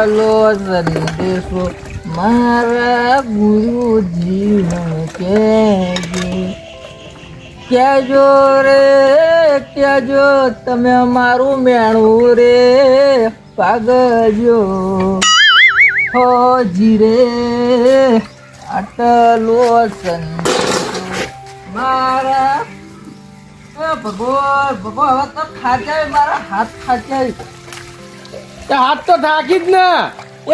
આલો સંદેશો મારા ગુરુજી કેજો રે કેજો તમે અમારું મેણું રે પાગજો હોજી રે આટલો સંદેશો મારા ભગવાન ભગવાન હવે તો ખાચાય મારા હાથ ખાચાય હાથ તો થાકી જ ને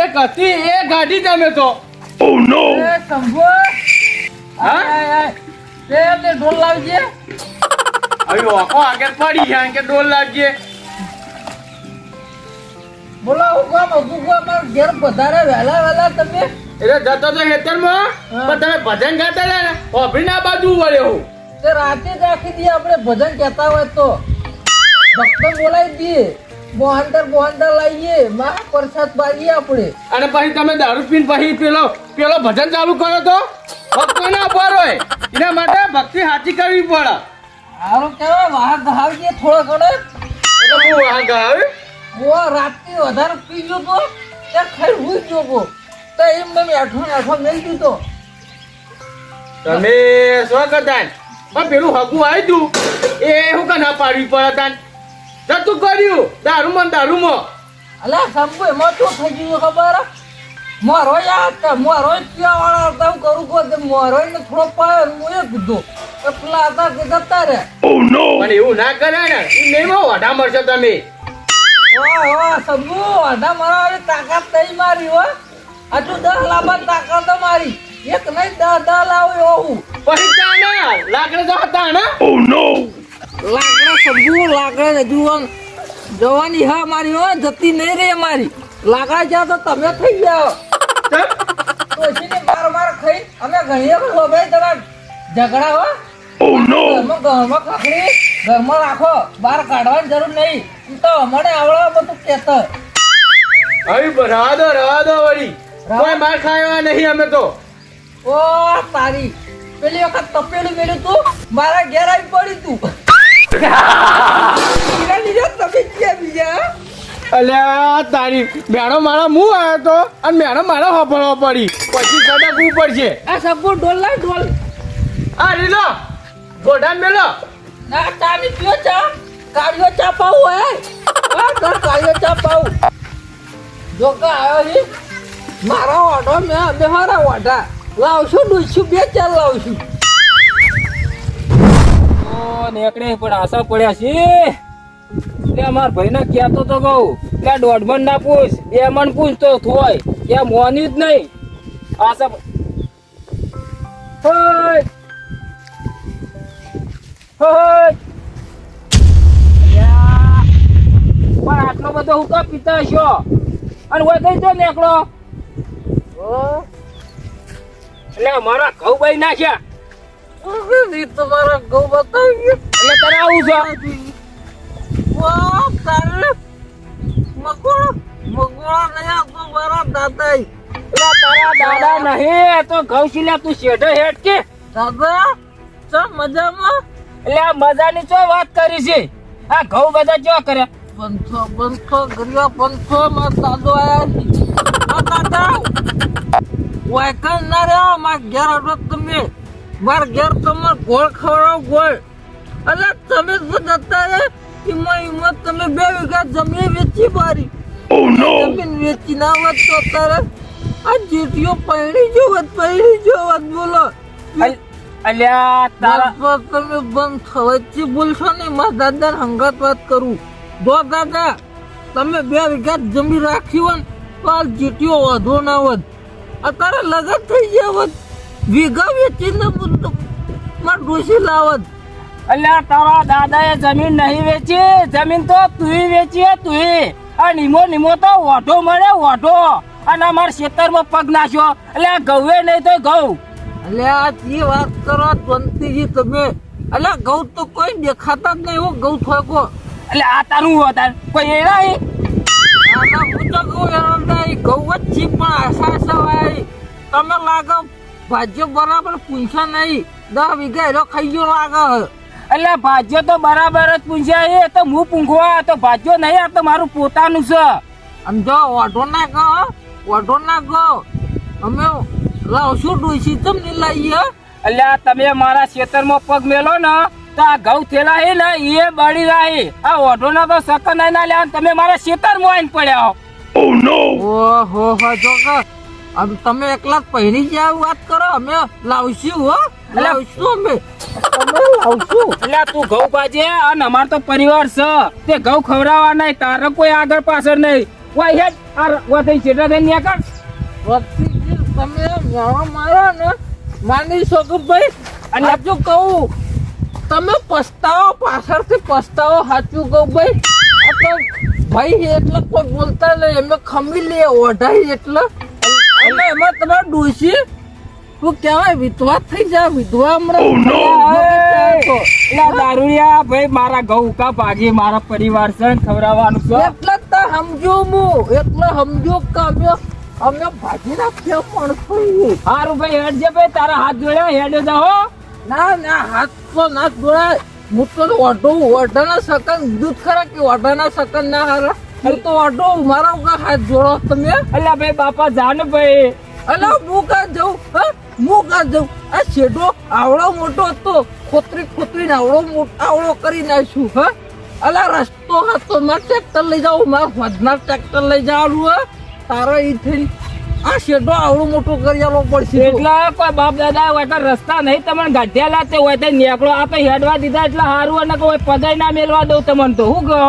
એક હતી એ ગાડી તમે તો એ શંભુ હા તે ઢોલ લાવજે અયો આખો આગળ પડી છે કે ડોલ લાગજે બોલાવો કામ અગુગા માર ઘેર પધારે વેલા તમે એટલે જતો તો હેતરમાં પણ તમે ભજન ગાતા હતા ને ઓભરી ના બાજુ વળ્યો હું તે રાતે જ રાખી દઈએ આપણે ભજન કહેતા હોય તો ભક્તો બોલાવી દઈએ બોહાંડર લાવીએ માં પ્રસાદ પાડીએ આપણે અને પછી તમે દારૂ પીને પછી પેલો ભજન ચાલુ કરો તો ભક્તો ના ઉપર હોય એના માટે ભક્તિ સાચી કરવી પડે સારું કહેવાય વાહ ગહાવીએ થોડો ઘણો એટલે હું વાહ ગાવે હું રાતથી વધારે પી ગયો તો ત્યાં ખાઈ હુઈ ગયો તો એમ મેં એઠો મેળ દીધો તમે શું કરતા પણ પેલું હગું આવ્યું તું એ શું કે ના પાડવી પડે તાન જતું કર્યું દારૂમાં અલા શંભુ એમાં શું થઈ ગયું ખબર મોરો યાદ મોરો પીવા વાળા હતા હું કરું કહો મોરો ને થોડો પાયો હું એ કીધું પેલા હતા કે જતા રે પણ એવું ના કરે ને એ નહીં વાઢા મળશે તમે વાહ શંભુ વાઢા મારા તાકાત નહીં મારી હો આટલું 10 લાવવાની તાકાત મારી એક નહીં 10 લાવ્યો હું પછી ચાના લાકડે જતા ને લાકડા શંભુ લાકડા જવાની હા મારી હો જતી નહીં રે મારી લાકડા જ્યાં તો તમે થઈ જાઓ તોશીને બાર ખાઈ અમે ઘણીએ લોભાઈ તમે ઝઘડા હો ઘરમાં ખાખરી ઘરમાં રાખો બહાર કાઢવાની જરૂર નહીં તો અમને આવડે બધું કેતો હવે રવા દો વળી કોઈ માર ખાવા નહીં અમે તો ઓ તારી પેલી વખત તપેલું મેળ્યું તું મારા ઘેર આવી પડી તું તમે ક્યાં બીજા અલ્યા તારી મેણો મારા મું આવ્યો તો અને મેણો મારા હોપડવા પડી પછી સડકવું પડશે આ સબુ ઢોલ લાવ ઢોલ આ રીલો ગોઢા મેલો ના ચાની પીઓ ચા કાળિયો ચા પાવું હે કાળિયો ચા પાવું જો કા આવ્યો હી મારા ઓઢો મેં અમે હારા ઓઢા લાવશું ડૂસું 2 ચાર લાવશું નેકડે પણ આશા પડ્યા છે એટલે અમાર ભાઈને કહેતો તો કહું કે 1.5 મણ ના પૂછ 2 મણ પૂછ તો થોય કે મોની જ નહીં આશા હોય પણ આટલો બધો હું તો પીતા છો અને હોય થઈ તો નેકડો એટલે અમારા ઘઉં ભાઈ નાખ્યા તમારા ગૌ બતાવી એટલે તને આવું છો મકોડા નહીં આપતો મારા દાદા એટલે તારા દાદા નહીં તો ઘઉં સિલા તું શેઢે હેઠ કે દાદા ચા મજામાં એટલે આ મજાની ચો વાત કરી છે આ ઘઉં બધા ચો કર્યા બંધો ગરિયા બંધો મારા દાદો આયા દાદા વાયકન ના રે મારા ઘેર હતો તમે માર ઘેર તમાર ગોળ ખવડાવ ગોળ અલે તમે તો જતા રે હિંમત તમે 2 વીઘા જમીન વેચી મારી જમીન વેચી ના હોત તો તારે આ જેટીઓ પૈણી જોવત બોલો અલ્યા તારા તમે બંધ થવાથી બોલશો ને મારા દાદા હંગાત વાત કરું જો દાદા તમે 2 વીઘા જમીન રાખી હોય તો આ જેટીઓ વધો ના હોત અત્યારે લગન થઈ ગયા હોત વીઘા વેચીને માર ડોસી લાવત અલ્યા તારા દાદાએ જમીન નહીં વેચી જમીન તો તુંય વેચી તુંય આ નિમો તો ઓઢો મળે ઓઢો અને અમારા ખેતરમાં પગ નાખ્યો એટલે આ ઘઉં નહીં તો ઘઉં એટલે આ જે વાત કરો જંતીજી તમે એટલે ઘઉં તો કોઈ દેખાતા જ નહીં એવો ઘઉં થોકો એટલે આ તારું હતા કોઈ એ નહીં હું તો કહું ઘઉં જ છી પણ આશા હોય તમે લાગો ભાજ્ય બરાબર પૂછ્યા નહીં 10 વીઘા એનો ખાઈ ગયો લાગે એટલે ભાજ્યો તો બરાબર જ પૂછ્યા એ તો હું પૂંખવા તો ભાજ્યો નહીં આ તો મારું પોતાનું છે આમ જો ઓઢો ના કહો, ઓઢો ના કહો. અમે લાવશું ડોસી તમને લાવીએ. અલ્યા તમે મારા ખેતરમાં પગ મેલો ને તો આ ઘઉં થેલા હે ને એ બળી રહી. આ ઓઢો ના તો સકન ના લ્યા તમે મારા ખેતરમાં આવીને પડ્યા. ઓહો હો જો કે આમ તમે એકલા જ પહેરી જાય વાત કરો. અમે લાવશું હો, લાવશું અમે. તમે લાવશું. એટલે તું ઘઉં બાજે અને અમાર તો પરિવાર છે તે ઘઉં ખવડાવવા નહીં, તારે કોઈ આગળ પાછળ નહીં. વાય હેડ આ વાથી છેટા થઈને નીકળ. વસ્તીજી તમે મેળો મારો ને માની શકો ભાઈ. અને સાચું કહું તમે પસ્તાવો, પાછળથી પસ્તાવો. સાચું કહું ભાઈ. આ તો ભાઈ એટલે કોઈ બોલતા નહીં. એમને ખમી લે ઓઢાઈ એટલે. અને એમાં તમારે ડોસી તું કહેવાય વિધવા થઈ જાય. વિધવા હમણાં દારૂડિયા ભાઈ મારા ઘઉં કા ભાગી મારા પરિવાર છે ખવડાવવાનું છે એટલે જ સમજો હું. એટલે સમજો કે અમે ભાજી નાખ્યો પણ થઈ. સારું ભાઈ હેડ જે ભાઈ તારા હાથ જોડ્યા હેડ જાઓ. ના ના હાથ તો ના જોડાય. હું તો ઓઢાના સકન દૂધ ખરા કે ઓઢાના સકન ના હારા. હું તો ઓઢો મારા ઉપર હાથ જોડો તમે. અલ્યા ભાઈ બાપા જાન ભાઈ. અલા હું કા જાઉં? હું કા જાઉં? આ શેઢો આવડો મોટો હતો, ખોતરીને આવડો કરી નાખ્યું. હા અલા રસ્તો હતો. મારે ટ્રેક્ટર લઈ જાવ, મારે વધનાર ટ્રેક્ટર લઈ જવાનું. હા તારા ઈ થઈ આ શેઢો આવડો મોટો કરી આલો પડશે. એટલે કોઈ બાપ દાદા હોય તો રસ્તા નહીં તમને ગાઢિયા લાતે હોય તો નીકળો. આ તો હેડવા દીધા એટલે સારું. અને કોઈ પગાઈ ના મેળવા દઉં તમને તો હું કહો.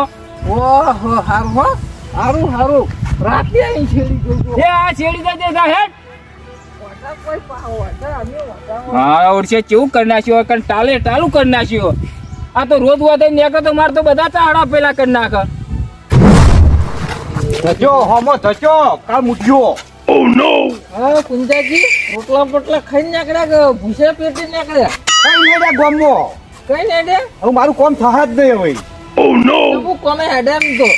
ઓહો હારું હો, હારું હારું. રાતે અહીં છેડી જોજો. એ આ છેડી દે હેડ. ઓઢા કોઈ પાહો ઓઢા અમે ઓઢા. હા ઓરસે કેવું કરી નાખ્યો કણ ટાલું કરી નાખ્યો. આ તો રોજ વધે નીકળે તો મારે તો બધા ચાડા પેલા કરી નાખે. ધચો હોમો ધચો કાલ મુઠ્યો. હા કુંજાજી રોટલા બોટલા ખાઈને નીકળ્યા કે ભૂસે પેટી નીકળ્યા? કઈ નેડે ગમો કઈ ને હેડે? હવે મારું કામ થા જ નહીં હવે. હું કોને હેડે એમ તો.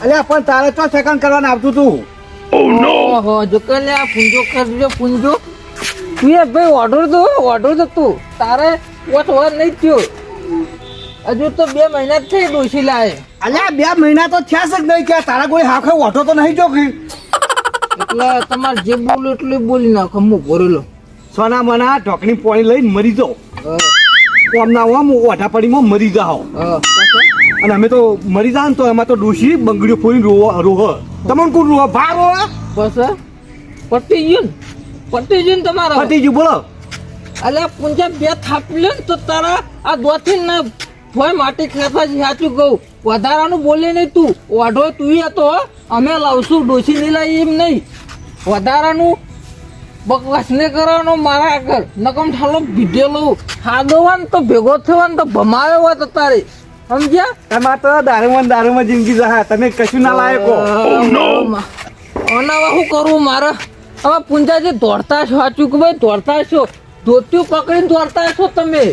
અલ્યા પણ તારે તો સેકન્ડ કરવાનું આવતું તું. ઓહો જો કે લે આ પૂંજો કરજો પૂંજો. તું એ ભાઈ ઓર્ડર તો તું તારે વોટ વાર નહીં થયો. હજુ તો 2 મહિના જ થઈ ડોસી લાવે. અલ્યા 2 મહિના તો થયા જ નહીં કે તારા કોઈ હાખે ઓઢો તો નહીં જોખી. એટલે તમારે જે બોલું એટલું બોલી નાખો. હું ભરેલો સોના મના ઢોકણી પોણી લઈને મરી જાઓ. ઓમના ઓમ ઓઢા પડીમાં મરી જાઓ. અને અમે તો મરી જાવ તો એમાં તો ડોશી બંગડીઓ ફોડીને રોહ. તમને કોણ રોહ? ભા રોહ. બસ પટી ગયું ને તમારા. પતી ગયું બોલો. અલ્યા પૂંજા 2 થાપી લે ને તો તારા આ દોથી ને ભોય માટી ખેપા છે. સાચું કહું વધારાનું બોલે નહીં તું. ઓઢો તું હતો. અમે લાવશું ડોસી નહીં લાવી એમ નહીં. વધારાનું બકવાસ ને કરવાનો મારા આગળ નકમ ઠાલો ભીડેલો ખાદોવાન તો ભેગો થવાનો તો ભમાયો હોય તો તારે સમજ્યા. તમારે તો દારૂમાં જિંદગી જહા. તમે કશું ના લાયકો. ઓના શું કરવું મારે હવે? પૂંજાજી દોડતા છો. સાચું કે ભાઈ દોડતા છો. ધોતિયું પકડીને દોડતા છો તમે.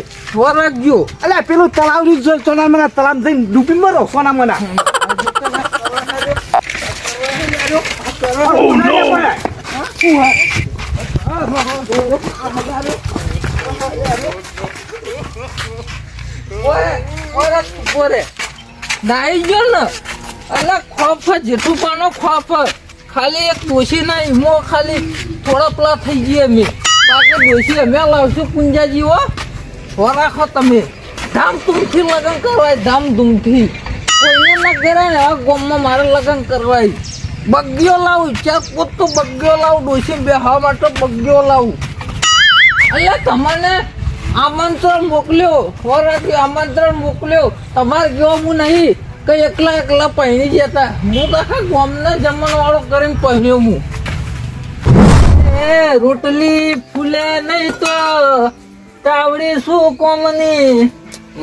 રાખજો. અલ્યા પેલું તળાવ સોના મના તળાવ જઈને ડૂબી મરો. સોના મના નાઈ ગયો ને એટલે ખોફ જેટલું પાનો ખોફ ખાલી એક ડોસી ના ઈમો ખાલી થોડા પેલા થઈ ગયા અમે. બાકી ડોસી અમે લાવશું પૂંજાજી હો રાખો તમે. ધામધૂમથી લગ્ન કરવાય. ધામધૂમથી કોઈને ના કરાય ને. આ ગામમાં મારે લગ્ન કરવાય. બગ્ગીઓ લાવું 4 પોત તો બગ્ગીઓ લાવું. ડોસી બેહવા માટે બગ્ગીઓ લાવું. એટલે તમને આમંત્રણ મોકલ્યો. હોરાથી આમંત્રણ મોકલ્યો. તમારે કેવો હું નહીં કઈ એકલા પહેરી જતા. હું તો આખા ગામને જમણવાળો કરીને પહેર્યો હું. એ રોટલી ફૂલે નહીં તો તાવડી શું કોમની.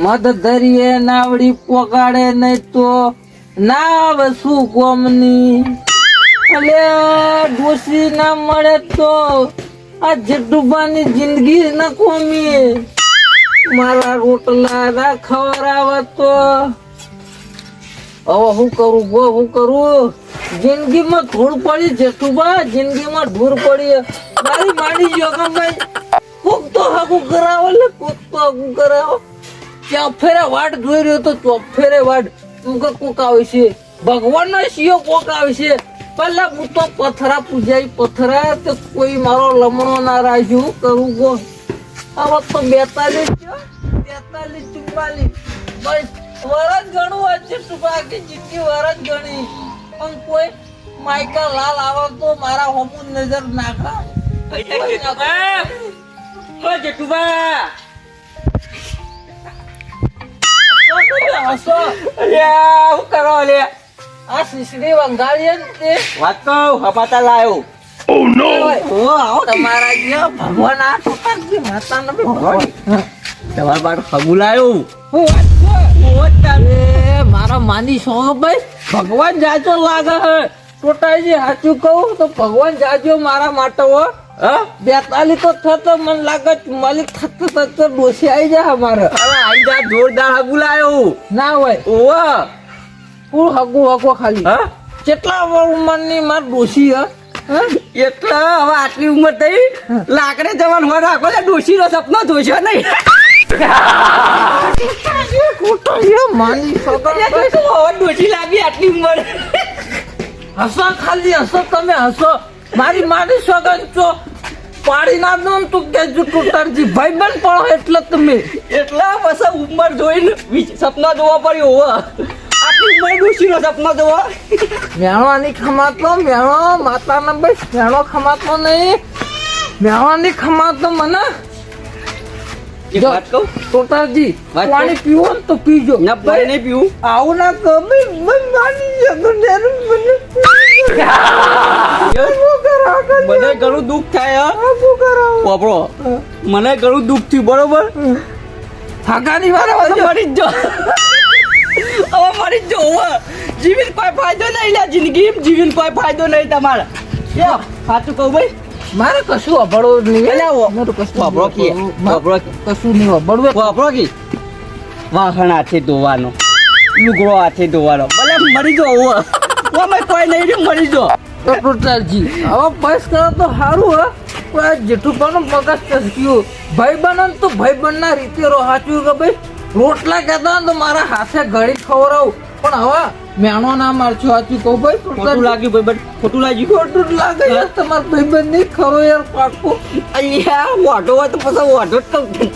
મધ ધરીએ નાવડી પોગાડે નહીં તો નાવ શું કોમની. અલે ડોસી ના મળે તો આ જેઠુબાની જિંદગી ના કોમી. મારા રોટલા ના ખવડાવે તો હવે હું કરું જિંદગીમાં ધૂળ પડી. જેઠુબા જિંદગીમાં ધૂળ પડી. મારી માની જો કે ભાઈ કોક તો હાકું કરાવો લે. કોક તો હાકું કરાવો. ચોફેરે વાટ જોઈ રહ્યો તો ચોફેરે વાટ તું કે કોક આવે છે. ભગવાનનો શિયો કોક આવશે. પહેલા હું તો પથરા પૂજાઈ પથરા તો કોઈ મારો લમણો ના રાખ્યું કરું કો. હવે તો 42 છે, 43 44 બસ વરસ ગણું હશે ટુકડા કે જેટલી વરસ ગણી પણ કોઈ માઈકા લાલ આવે તો મારા હોમું નજર નાખા. ઓ જેઠુબા હસો અલ્યા હું કરો લે આ શીશડી વંગાળી ને તે વાત કહું હપાતા લાયો તમારા જે ભગવાન આ ટોકાજી માતાને બી ભગવાન. તમારા બાર ફગુ લાયો હું વાત છે? એ મારા માની સો ભાઈ ભગવાન જાજો લાગે હે. ટોટાજી સાચું કહું તો ભગવાન જાજો મારા માટે હો. 42 તો થતો મને લાગે માલિક થતો થતો ડોસી આવી જાય અમારે. અરે આઈ જા જોરદાર હગુ લાયો ના હોય ઓવા હું હગો ખાલી હા કેટલા ઉંમરની માર ડોસી હે. એટલે હવે આટલી ઉંમર થઈ લાકડે જવાનું હોય રાખો ડોશી નો સપનો જોશો નહીં માની સગન ડોશી લાગી આટલી ઉંમર હસો ખાલી હસો તમે હસો મારી માની સગન છો પાડી ના દો ને તું કેજો ટૂટરજી ભાઈ બન પડો એટલે તમે એટલા બસ ઉંમર જોઈને સપના જોવા પડ્યો હોવા આટલી ઉંમર ડોશી નો સપનો જોવા મેણવાની ખમાતો મેણો માતાના ભાઈ મેણો ખમાતો નહીં મેણવાની ખમાતો મને એક વાત કહું ટોટરજી વાત પાણી પીવો ને તો પીજો ના ભાઈ નહીં પીવું આવું ના કમે માની સગન મને ઘણું દુઃખ થાય પોપડો મને ઘણું દુઃખ થયું બરોબર થાકાની વારે મરી જ જો હવે મરી જ જો જીવીન કોઈ ફાયદો નહીં લે જિંદગી જીવીન કોઈ ફાયદો નહીં તમારે સાચું કહું ભાઈ મારે કશું અભળો નહીં અલ્યા, મારું કશું અભળો કી, અભળો કી. કશું નહીં અભળવું વાપરો કી વાહન હાથે ધોવાનો લુગડો હાથે ધોવાનો ભલે મરી જો ઓમાં કોઈ નહીં રહ્યું મરી જો ટોટરજી હવે બસ કરો તો સારું હે કોઈ જેઠું પણ મગજ ચસક્યું ભાઈ બનો તો ભાઈ બનના રીતે રહો સાચું કે ભાઈ રોટલા કહેતા ને તો મારા હાથે ઘડી ખવડાવું પણ હવે મેણો ના મારছো સાચું કહું ભાઈ ખોટું લાગ્યું ભાઈ બટ ખોટું લાગ્યું ખોટું જ લાગે યાર તમારા ભાઈ બન નહીં ખરો યાર પાકું અહીંયા વાઢો હોય તો પછી વાઢો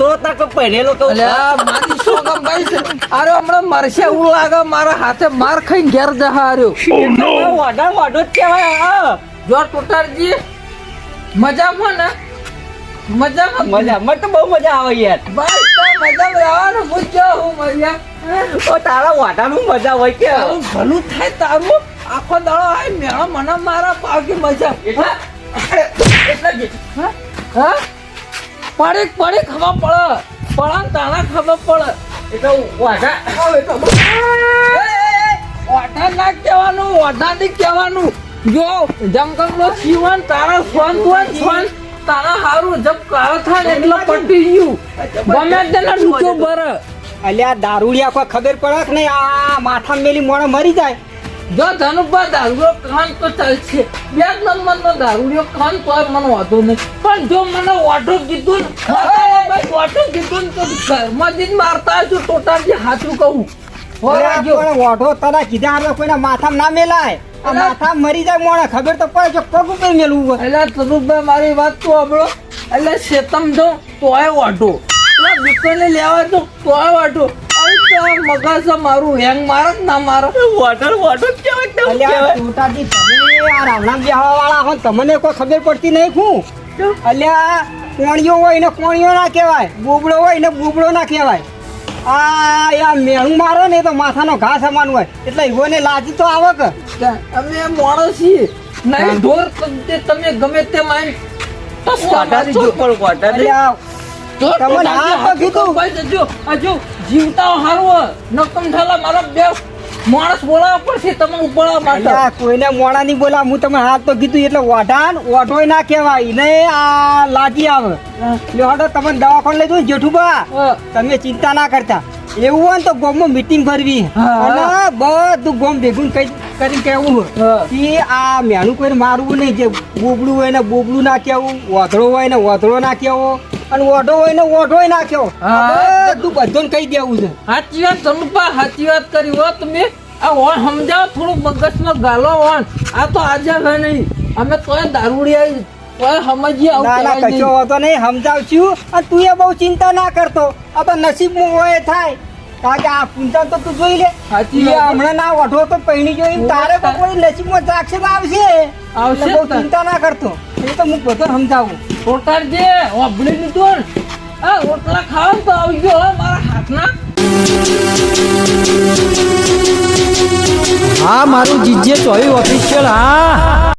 તો તાકો પહેરેલો કહું અલ્યા મારી સોગમ ભાઈ છે અરે હમણાં મરશે એવું લાગે મારા હાથે માર ખાઈને ઘેર જહા રહ્યો વાઢો જ કહેવાય હા જો ટોટરજી મજામાં ને મજામાં મજા તો બહુ મજા આવે યાર બસ તો મજામાં રહેવાનું પૂછ્યો હું મજા ઓ તારા વાઢાનું મજા હોય કે તારું ભલું થાય તારું આખો દાડો આય મેળો મને મારા પાકી મજા એટલે જ હા પડી ખબર પડે પડે ને તાણા ખબર પડે એટલે વાઢા ઓઢા ના કહેવાનું ઓઢા નહીં કહેવાનું જો જંગલનો જીવન તારા સ્વન તારા હારું જબ કાળો થાય ને એટલે પટી ગયું ગમે તેના ડૂચો ભરે અલ્યા દારૂડિયા કોઈ ખબર પડે કે નહીં આ માથા મેલી મોણે મરી જાય જો ધનુભા દારૂડિયો કાન તો ચાલશે બે નંબરનો દારૂડિયો કાન તો મને વાંધો નહીં પણ જો મને વાઢો કીધું ને વાઢો કીધું ને તો ઘરમાં જઈને મારતા હજુ ટોટાજી સાચું કહું વાઢો તને કીધા આપણે કોઈના માથામાં ના મેલાય આ માથા મરી જાય મોણે ખબર તો પડે જો પગ ઉપર મેલવું હોય એટલે ધનુભા મારી વાત તો સાંભળો એટલે શેતમ જો તોય વાઢો દુકાને લેવા તો તોય વાઢો મગજ મારું હેંગ મારે ના મારે વોટર અલ્યા ટોટાજી તમે આ રાવણા બેહવા વાળા હો તમને કોઈ ખબર પડતી નહીં હું અલ્યા કોણીઓ હોય ને કોણીઓ ના કહેવાય બોબડો હોય ને બોબડો ના કહેવાય આ યા મેણું મારો ને તો માથાનો ઘા સમાન હોય એટલે ઈવોને લાજી તો આવે કે અમે માણસ છીએ નહીં ઢોર તમે ગમે તે માઇન તમને આ કીધું ભાઈ જો હજુ જીવતા હારું નકમ ઠાલા મારા બે માણસ બોલાવવા પડશે તમે ઉપાડવા માટે અલ્યા કોઈને મોણા નહીં બોલા હું તમે હાથ તો કીધું એટલે ઓઢાન ઓઢોય ના કહેવાય ને આ લાજી આવે એટલે તમે દવાખાને લઈ જવું જેઠુબા તમે ચિંતા ના કરતા એવું હોય ને તો ગામમાં મીટિંગ ભરવી અને બધું ગામ ભેગું કરીને કહેવું કે આ મેણું કોઈને મારવું નહીં જે બોબડું હોય ને બોબડું ના કહેવું ઓધળો હોય ને ઓધળો ના કહેવો અને ઓઢો હોય ને ઓઢોય ના કહેવો બધું કહી દેવું છે સાચી વાત ધનુભા સાચી વાત કરી હો તમે આ ઓન સમજાવો થોડું મગજમાં ગાલો ઓન આ તો આજે હવે નહીં અમે તોય દારૂડિયા તોય સમજીએ આવું ના ના કહેવાય કશો નહીં. હોતો નહીં સમજાવશું અને તું એ બહુ ચિંતા ના કરતો આ તો નસીબમાં હોય થાય કારણ કે આ પૂંછા તો તું જોઈ લે સાચી ઈ વાત. હમણાં ના વઢો તો પહેણી જોઈ તારે તો કોઈ નસીબમાં દ્રાક્ષ આવશે આવશે એટલે બહુ તાર. ચિંતા ના કરતો એ તો હું બધો સમજાવું ટોટારજે વાપરી લીધું ને આ રોટલા ખાવ તો આવજો હો મારા હાથના હા મારું જીજે ચોવી ઓફિશિયલ હા